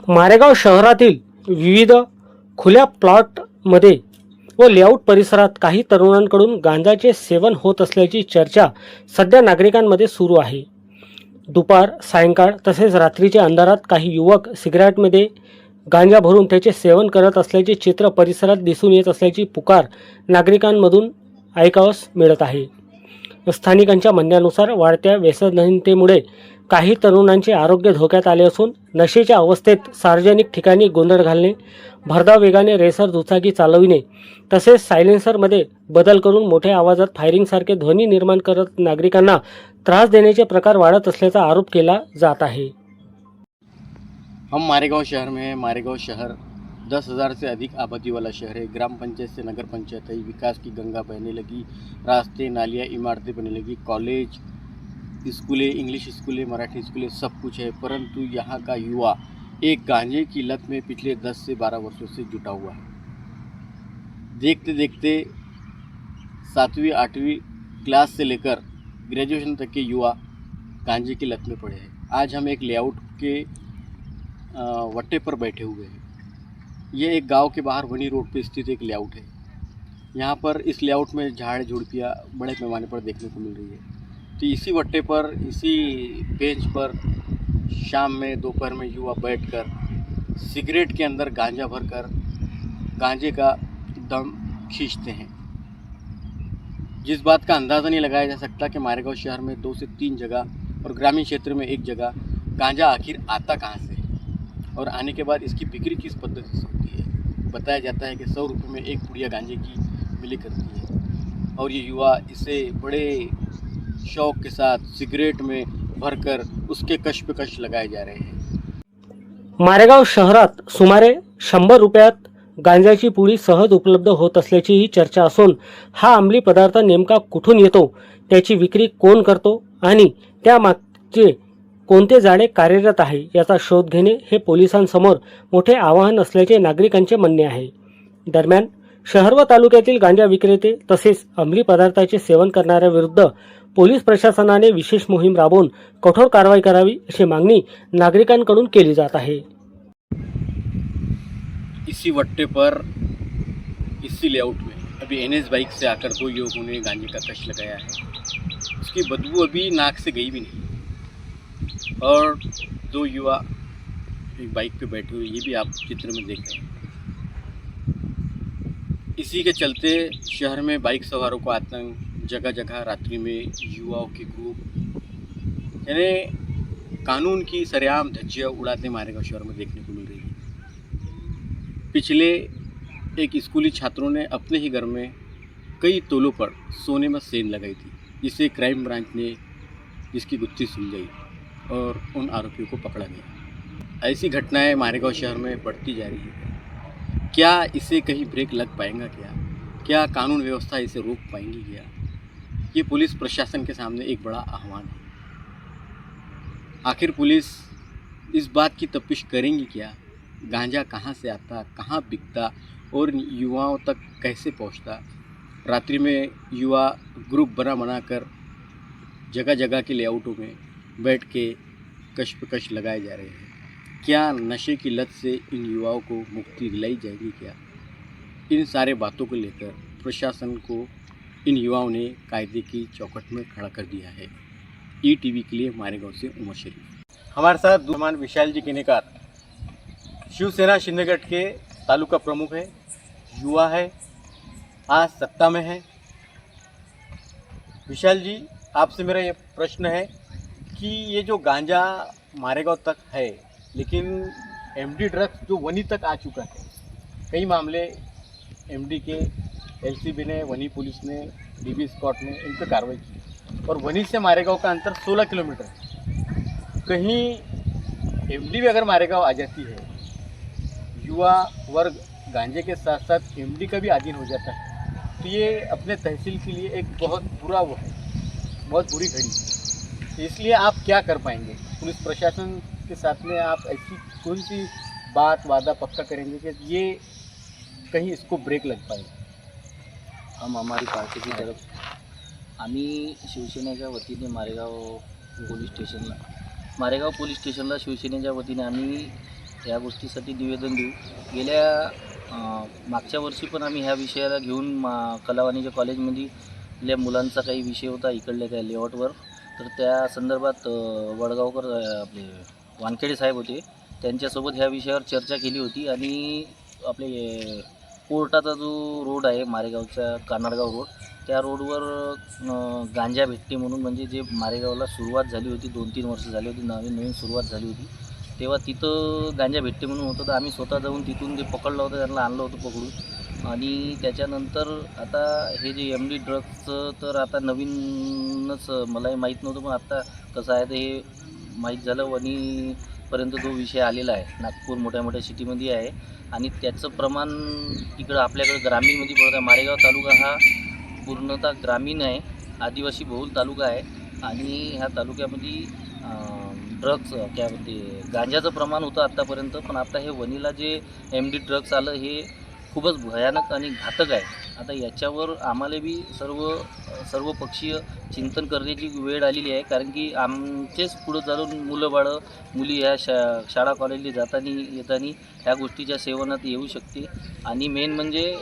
मारेगाव शहरातील विविध खुल्या प्लॉटमध्ये व लेआउट परिसरात काही तरुणांकडून गांजाचे सेवन होत असल्याची चर्चा सध्या नागरिकांमध्ये सुरू आहे. दुपार, सायंकाळ तसेच रात्रीच्या अंधारात काही युवक सिगारेटमध्ये गांजा भरून त्याचे सेवन करत असल्याचे चित्र परिसरात दिसून येत असल्याची पुकार नागरिकांमधून ऐकावयास मिळत आहे. स्थानिकांच्या म्हणण्यानुसार वाढत्या व्यसनहीनतेमुळे काही तरुणांचे आरोग्य धोक्यात आले असून नशेच्या अवस्थेत सार्वजनिक ठिकाणी गोंधळ घालणे, भरधाव वेगाने रेसर दुचाकी चालविणे तसेच सायलेन्सरमध्ये बदल करून मोठ्या आवाजात फायरिंगसारखे ध्वनी निर्माण करत नागरिकांना त्रास देण्याचे प्रकार वाढत असल्याचा आरोप केला जात आहे. हम मारेगांव शहर में हैं। मारेगांव शहर 10,000 से अधिक आबादी वाला शहर है। ग्राम पंचायत से नगर पंचायत है। विकास की गंगा बहने लगी, रास्ते, नालियाँ, इमारतें बनने लगी, कॉलेज, स्कूलें, इंग्लिश स्कूलें, मराठी स्कूलें, सब कुछ है। परंतु यहाँ का युवा एक गांजे की लत में पिछले 10 से 12 वर्षों से जुटा हुआ है। देखते देखते 7वीं 8वीं क्लास से लेकर ग्रेजुएशन तक के युवा गांजे की लत में पड़े हैं। आज हम एक लेआउट के वट्टे पर बैठे हुए हैं। ये एक गांव के बाहर वनी रोड पे स्थित एक लेआउट है। यहाँ पर इस लेआउट में झाड़ झुड़पियाँ बड़े पैमाने पर देखने को मिल रही है। तो इसी वट्टे पर, इसी बेंच पर शाम में, दोपहर में युवा बैठकर सिगरेट के अंदर गांजा भरकर गांजे का दम खींचते हैं। जिस बात का अंदाज़ा नहीं लगाया जा सकता कि मारेगांव शहर में 2 से 3 जगह और ग्रामीण क्षेत्र में एक जगह गांजा आखिर आता कहाँ से है और आने के बाद इसकी बिक्री किस पद्धति से होती है। बताया जाता है कि 100 रुपये में एक पुड़िया गांजे की मिली करती है और ये युवा इसे बड़े शौक के साथ सिगरेट में भरकर उसके कश पे कश लगाए जा रहे हैं। मारेगाव शहरात सुमारे 100 रुपयात गांजाची पुडी सहज उपलब्ध होत असल्याची ही चर्चा असून हा अंमली पदार्थ नेमका कुठून येतो, त्याची विक्री कोण करतो आणि त्यामागचे कोणते जाळे कार्यरत आहे याचा शोध घेणे हे पोलिसांसमोर मोठे आव्हान असल्याचे नागरिकांचे म्हणणे आहे. दरम्यान शहर व तालुक्यातील गांजा विक्रेते तसेच अंमली पदार्थाचे सेवन करणाऱ्यांविरुद्ध पोलीस प्रशासनाने विशेष मोहीम राबवून कठोर कारवाई करावी अशी मागणी नागरिकांकडून केली जात आहे. इसी वट्टे पर, इसी लेआउट में अभी NS बाइक से आकर 2 युवकों ने गांजे का कश लगाया है। उसकी बदबू अभी नाक से गई भी नहीं और 2 युवा एक बाइक पे बैठे हुए, ये भी आप चित्र में देख रहे हैं। इसी के चलते शहर में बाइक सवारों को आतंक, जगह जगह रात्रि में युवाओं के ग्रुप, यानी कानून की सरेआम धज्जियाँ उड़ाते मारेगांव शहर में देखने को मिल रही है। पिछले एक स्कूली छात्रों ने अपने ही घर में कई तोलों पर सोने में सेंध लगाई थी, जिसे क्राइम ब्रांच ने इसकी गुत्थी सुलझाई और उन आरोपियों को पकड़ा गया। ऐसी घटनाएं मारेगांव शहर में बढ़ती जा रही है। क्या इसे कहीं ब्रेक लग पाएगा? क्या कानून व्यवस्था इसे रोक पाएंगी? क्या ये पुलिस प्रशासन के सामने एक बड़ा आह्वान है। आखिर पुलिस इस बात की तफ्तीश करेंगी क्या? गांजा कहाँ से आता, कहाँ बिकता और युवाओं तक कैसे पहुँचता? रात्रि में युवा ग्रुप बनाकर जगह जगह के लेआउटों में बैठ के कश पे कश लगाए जा रहे हैं। क्या नशे की लत से इन युवाओं को मुक्ति दिलाई जाएगी? क्या इन सारे बातों को लेकर प्रशासन को इन युवाओं ने कायदे की चौखट में खड़ा कर दिया है। ETV के लिए मारेगांव से उमर शरीफ। हमारे साथ दुमान विशाल जी केनेकार, शिवसेना शिंदेगढ़ के तालुका प्रमुख है, युवा है, आज सत्ता में है। विशाल जी, आपसे मेरा ये प्रश्न है कि ये जो गांजा मारेगांव तक है, लेकिन MD ड्रग्स जो वनी तक आ चुका है, कई मामले MD के LCB ने, वनी पुलिस ने, DB स्कॉट ने इन पर कार्रवाई की और वनी से मारेगांव का अंतर 16 किलोमीटर है। कहीं MD भी अगर मारेगांव आ जाती है, युवा वर्ग गांजे के साथ साथ MD का भी अधीन हो जाता है, तो ये अपने तहसील के लिए एक बहुत बुरा वो है, बहुत बुरी घड़ी है। तो इसलिए आप क्या कर पाएंगे? पुलिस प्रशासन के साथ में आप ऐसी कौन सी बात, वादा पक्का करेंगे कि ये कहीं इसको ब्रेक लग पाए? हम हमारी पार्टी की तरफ आम्ही शिवसेनेच्या वतीने मारेगाव पोलीस स्टेशनला शिवसेनेच्या वतीने आम्ही या गोष्टीसाठी निवेदन देऊ. गेल्या मागच्या वर्षी पण आम्ही ह्या विषयाला घेऊन कला वाणिज्य कॉलेजमधल्या मुलांचा काही विषय होता इकडल्या त्या लेआउटवर, तर त्या संदर्भात वडगावकर आपले वानखेडे साहेब होते, त्यांच्यासोबत ह्या विषयावर चर्चा केली होती. आणि आपले कोर्टाचा जो रोड आहे मारेगावचा कानाडगाव रोड, त्या रोडवर गांजा भेटते म्हणून, म्हणजे जे मारेगावला सुरुवात झाली होती 2-3 वर्ष झाली होती, नवीन सुरुवात झाली होती, तेव्हा तिथं गांजा भेटते म्हणून होतं. तर आम्ही स्वतः जाऊन तिथून जे पकडलं होतं त्यांना आणलं होतं पकडून. आणि त्याच्यानंतर आता हे जे MD ड्रग्सचं तर आता नवीनच मलाही माहीत नव्हतं, पण आत्ता कसं आहे तर हे माहीत झालं. वणीपर्यंत जो विषय आलेला आहे, नागपूर मोठ्या मोठ्या सिटीमध्ये आहे, आणि त्याचं प्रमाण इकडं आपल्याकडं ग्रामीणमध्ये पडत आहे. मारेगाव तालुका हा पूर्णतः ग्रामीण आहे, आदिवासी बहुल तालुका आहे. आणि ह्या तालुक्यामध्ये ड्रग्स काय म्हणते गांजाचं प्रमाण होतं आत्तापर्यंत, पण आता हे वणीला जे MD ड्रग्स आलं हे खूपच भयानक आणि घातक आहे. आता याच्यावर आम्हाला बी सर्व पक्षीय चिंतन करण्याची वेळ आलेली आहे, कारण की आमचेच पुढं चालून मुली ह्या शाळा कॉलेजला जाताना येताना ह्या गोष्टीच्या सेवनात येऊ शकते. आणि मेन म्हणजे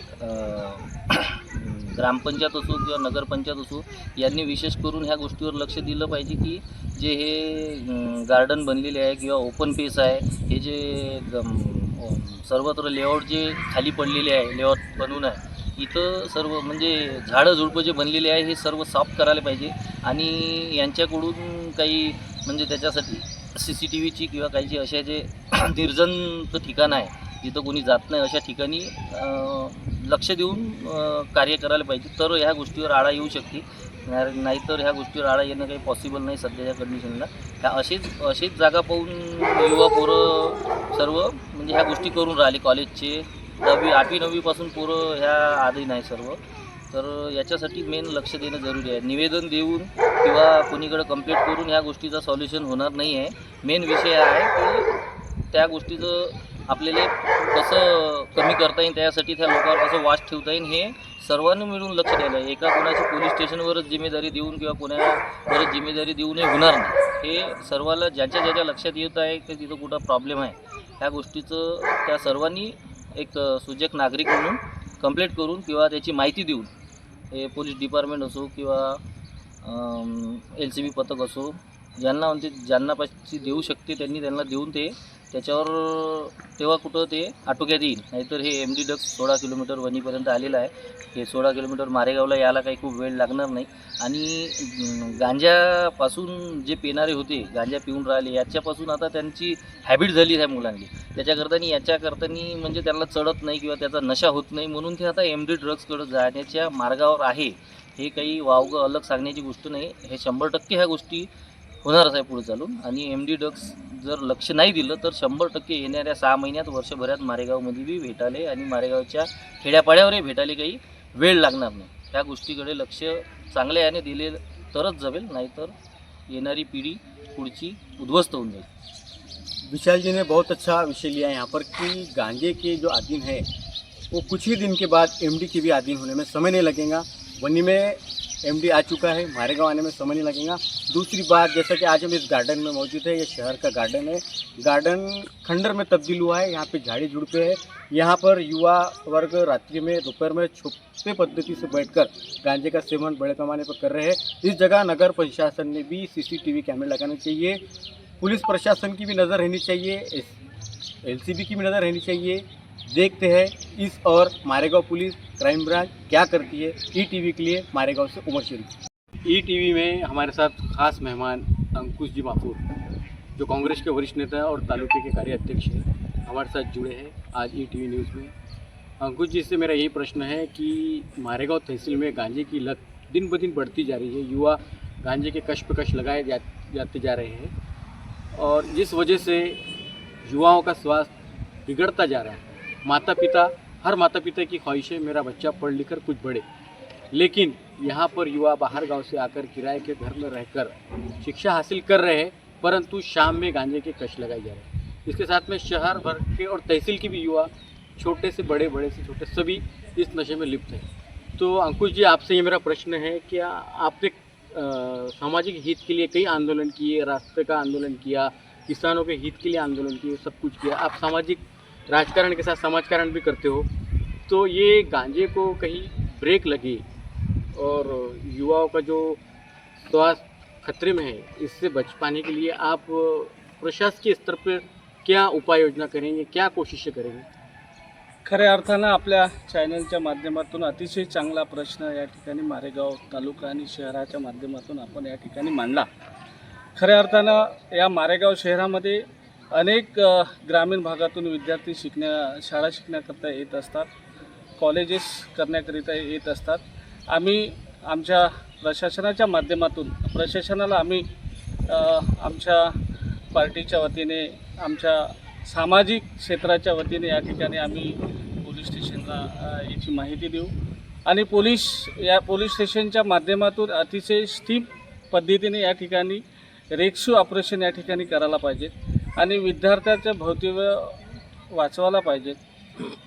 ग्रामपंचायत असो किंवा नगरपंचायत असो, यांनी विशेष करून ह्या गोष्टीवर लक्ष दिलं पाहिजे की जे हे गार्डन बनलेले आहे किंवा ओपन पेस आहे, हे जे सर्वत्र लेआउट जे खाली पडलेले आहे, लेआउट बनवून आहे, इथं सर्व म्हणजे झाडं झुडपं जे बनलेले आहे हे सर्व साफ करायला पाहिजे. आणि यांच्याकडून काही म्हणजे त्याच्यासाठी CCTVची किंवा काहीची अशा जे निर्जन ठिकाणं आहे जिथं कोणी जात नाही, अशा ठिकाणी लक्ष देऊन कार्य करायला पाहिजे, तर ह्या गोष्टीवर आळा येऊ शकते. नाहीतर ह्या गोष्टीवर आळा येणं काही पॉसिबल नाही सध्याच्या कंडिशनला. ह्या अशीच जागा पाहून युवा पोरं सर्व म्हणजे ह्या गोष्टी करून राहिले. कॉलेजचे 8वी-9वीपासून पोरं ह्या आधी नाही सर्व. तर याच्यासाठी मेन लक्ष देणं जरुरी आहे. निवेदन देऊन किंवा कोणीकडे कंप्लेंट करून ह्या गोष्टीचा सॉल्युशन होणार नाही आहे. मेन विषय आहे की त्या गोष्टीचं आपल्याला कसं कमी करता येईल, त्यासाठी त्या लोकांवर कसं वॉच ठेवता येईल, हे सर्वांनी मिळून लक्ष द्यायला आहे. एका कोणाची पोलीस स्टेशनवरच जिम्मेदारी देऊन किंवा कोणावरच जिम्मेदारी देऊनही होणार नाही. हे सर्वाला ज्याच्या लक्षात येत आहे की तिथं कुठं प्रॉब्लेम आहे, ह्या गोष्टीचं त्या सर्वांनी एक सुजक नागरिक म्हणून कंप्लेंट करून किंवा त्याची माहिती देऊन, हे पोलीस डिपार्टमेंट असो किंवा LCB पथक असो, ज्यांना पाशी देऊ शकते त्यांना देऊन त्याच्यावर तेव्हा कुठं ते आटोक्यात येईल. नाहीतर हे MD ड्रग्स 16 किलोमीटर वणीपर्यंत आलेलं आहे. हे 16 किलोमीटर मारेगावला यायला काही खूप वेळ लागणार नाही. आणि गांजापासून जे पिणारे होते, गांजा पिऊन राहिले, याच्यापासून आता त्यांची हॅबिट झाली आहे मुलांनी. याच्याकरतानी म्हणजे त्यांना चढत नाही किंवा त्याचा नशा होत नाही, म्हणून ते आता MD ड्रग्सकडे जाण्याच्या मार्गावर आहे. हे काही वावगं अलग सांगण्याची गोष्ट नाही. हे 100% ह्या गोष्टी होणारच आहे पुढे चालून. आणि MD ड्रग्स जर लक्ष नाही दिलं तर 100% येणाऱ्या 6 महिन्यात वर्षभरात मारेगावमध्ये बी भेटाले आणि मारेगावच्या खेड्यापाड्यावरही भेटाले काही वेळ लागणार नाही. ह्या गोष्टीकडे लक्ष चांगल्या याने दिले तरच जमेल, नाहीतर येणारी पिढी पुढची उद्ध्वस्त होऊन जाईल. विशाल जी ने बहुत अच्छा विषय लिया यहाँ पर कि गांजे के जो आदीन है वो कुछ ही दिन के बाद MD के भी आदीन होने में समय नहीं लगेगा। वनी में MD आ चुका है, मारेगांव आने में समय नहीं लगेगा। दूसरी बात, जैसा कि आज हम इस गार्डन में मौजूद है, ये शहर का गार्डन है, गार्डन खंडर में तब्दील हुआ है। यहाँ पे झाड़ी झुड़पे है, यहाँ पर युवा वर्ग रात्रि में दोपहर में छुपे पद्धति से बैठकर गांजे का सेवन बड़े पैमाने पर कर रहे हैं। इस जगह नगर प्रशासन ने भी CCTV कैमरे लगाने चाहिए, पुलिस प्रशासन की भी नज़र रहनी चाहिए, LCB की भी नज़र रहनी चाहिए। देखते हैं इस और मारेगांव पुलिस क्राइम ब्रांच क्या करती है। ETV के लिए मारेगांव से उमर शरीफ। ETV में हमारे साथ खास मेहमान अंकुश जी माथुर, जो कांग्रेस के वरिष्ठ नेता और तालुके के कार्याध्यक्ष हैं, हमारे साथ जुड़े हैं आज ETV न्यूज़ में। अंकुश जी से मेरा यही प्रश्न है कि मारेगांव तहसील में गांजे की लत दिन ब दिन बढ़ती जा रही है, युवा गांजे के कश पे कश लगाए जाते जा रहे हैं और जिस वजह से युवाओं का स्वास्थ्य बिगड़ता जा रहा है। हर माता पिता की ख्वाहिश है मेरा बच्चा पढ़ लिख कर कुछ बढ़े, लेकिन यहाँ पर युवा बाहर गांव से आकर किराए के घर में रहकर शिक्षा हासिल कर रहे हैं, परंतु शाम में गांजे के कश लगाए जा रहे हैं। इसके साथ में शहर भर के और तहसील के भी युवा, छोटे से बड़े, बड़े से छोटे, सभी इस नशे में लिप्त हैं। तो अंकुश जी, आपसे ये मेरा प्रश्न है कि आपने सामाजिक हित के लिए कई आंदोलन किए, रास्ते का आंदोलन किया, किसानों के हित के लिए आंदोलन किए, सब कुछ किया। आप सामाजिक राजकारण के साथ समाजकारण भी करते हो, तो ये गांजे को कहीं ब्रेक लगे और युवाओं का जो स्वास्थ्य खतरे में है, इससे बच पाने के लिए आप प्रशासकीय स्तर पर क्या उपाय योजना करेंगे, क्या कोशिशें करेंगे? खऱ्या अर्थानं आपल्या चॅनलच्या माध्यमातून अतिशय चांगला प्रश्न या ठिकाणी मारेगाव तालुका आणि शहराच्या माध्यमातून आपण या ठिकाणी मांडला. खऱ्या अर्थानं या मारेगाव शहरामध्ये अनेक ग्रामीण भागातून विद्यार्थी शाळा शिकण्याकरता येत असतात, कॉलेजेस करण्याकरिता येत असतात. आम्ही आमच्या प्रशासनाच्या माध्यमातून प्रशासनाला आम्ही आमच्या पार्टीच्या वतीने, आमच्या सामाजिक क्षेत्राच्या वतीने या ठिकाणी आम्ही पोलीस स्टेशनला याची माहिती देऊ आणि पोलीस स्टेशनच्या माध्यमातून अतिशय स्टीप पद्धतीने या ठिकाणी रेस्क्यू ऑपरेशन या ठिकाणी करायला पाहिजेत आणि विद्यार्थ्याचं भवितव्य वाचवायला पाहिजेत.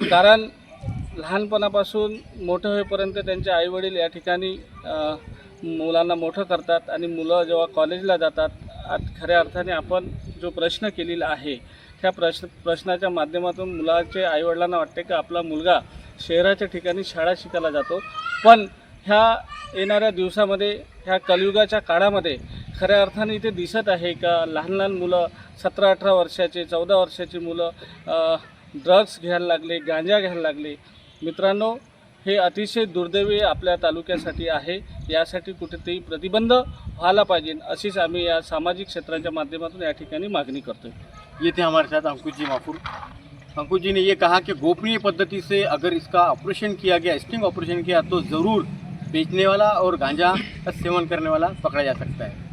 कारण लहानपणापासून मोठं होईपर्यंत त्यांचे आईवडील या ठिकाणी मुलांना मोठं करतात आणि मुलं जेव्हा कॉलेजला जातात, खऱ्या अर्थाने आपण जो प्रश्न केलेला आहे त्या प्रश्नाच्या माध्यमातून मुलाचे आईवडिलांना वाटते की आपला मुलगा शहराच्या ठिकाणी शाळा शिकायला जातो, पण ह्या येणाऱ्या दिवसामध्ये, ह्या कलियुगाच्या काळामध्ये खऱ्या अर्थाने इथे दिसत आहे का लहान लहान मुलं 17-18 वर्षाचे, 14 वर्षाची मुलं ड्रग्स घ्यायला लागले, गांजा घ्यायला लागले. मित्रांनो, हे अतिशय दुर्दैवी आपल्या तालुक्यासाठी आहे. यासाठी कुठेतरी प्रतिबंध व्हायला पाहिजे, अशीच आम्ही या सामाजिक क्षेत्राच्या माध्यमातून या ठिकाणी मागणी करतोय. ये थे हमारे साथ अंकुश जी माफुर. अंकुश जी ने ये कहा कि गोपनीय पद्धति से अगर इसका ऑपरेशन किया गया, स्टिंग ऑपरेशन किया, तो ज़रूर बेचने वाला और गांजा का सेवन करने वाला पकड़ा जा सकता है.